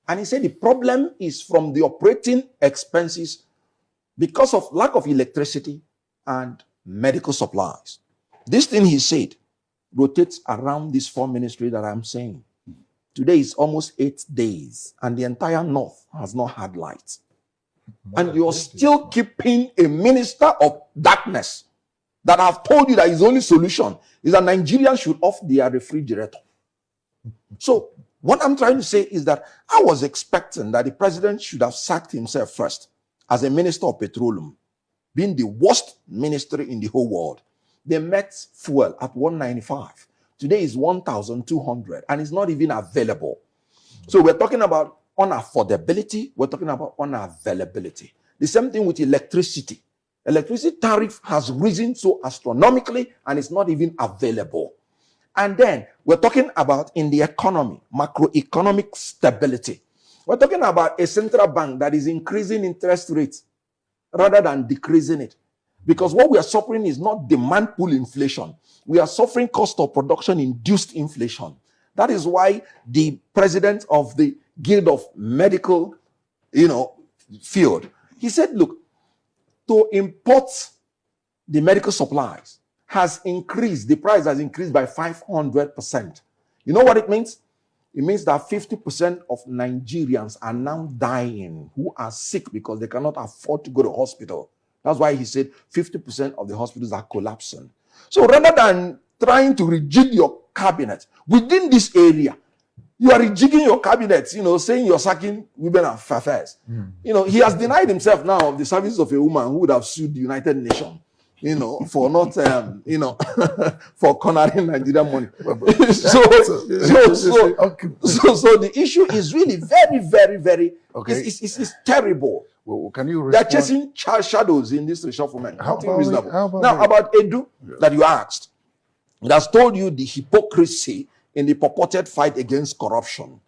And he said the problem is from the operating expenses because of lack of electricity and medical supplies. This thing he said rotates around these 4 ministries that I'm saying. Today is almost 8 days, and the entire North has not had light. And you're still keeping a minister of darkness that have told you that his only solution is that Nigerians should off their refrigerator. So what I'm trying to say is that I was expecting that the president should have sacked himself first as a minister of petroleum, being the worst ministry in the whole world. They met fuel at 195. Today is 1,200 and it's not even available. So we're talking about unaffordability. We're talking about unavailability. The same thing with electricity. Electricity tariff has risen so astronomically and it's not even available. And then we're talking about in the economy, macroeconomic stability. We're talking about a central bank that is increasing interest rates rather than decreasing it. Because what we are suffering is not demand pull inflation. We are suffering cost of production induced inflation. That is why the president of the Guild of Medical, field, he said, look, to import the medical supplies has increased, the price has increased by 500%. You know what it means? It means that 50% of Nigerians are now dying who are sick because they cannot afford to go to hospital. That's why he said 50% of the hospitals are collapsing. So rather than trying to rejig your cabinet within this area, you are rejigging your cabinet, saying you're sacking women and affairs. He has denied himself now of the services of a woman who would have sued the United Nations, for not, for cornering Nigerian money. So the issue is really very, very, very, it's terrible. Well, can you They're chasing shadows in this reshufflement. About Edu that you asked, it has told you the hypocrisy in the purported fight against corruption.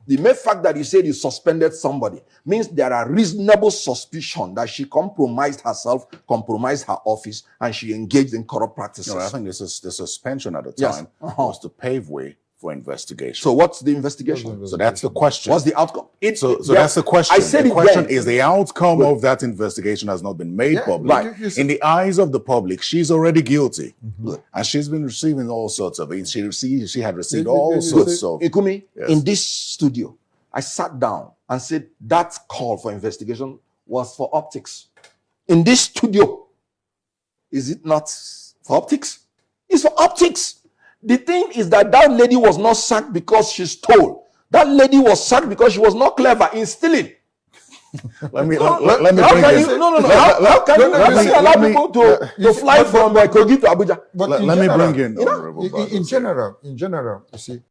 The mere fact that you said you suspended somebody means there are reasonable suspicion that she compromised herself, compromised her office, and she engaged in corrupt practices. No, I think the suspension at the time was to pave way for investigation. So what's the investigation? So that's the question. What's the outcome? So that's the question. I said the question then. Is the outcome of that investigation has not been made public. Right. In the eyes of the public, she's already guilty. And she's been receiving all sorts of it. She had received all sorts of... Ikumi, in this studio, I sat down and said that call for investigation was for optics. In this studio, is it not for optics? It's for optics. The thing is that lady was not sacked because she stole. That lady was sacked because she was not clever in stealing. Let me bring in. How can you allow people to fly from Kogi to Abuja? Let me bring in. In general, you see,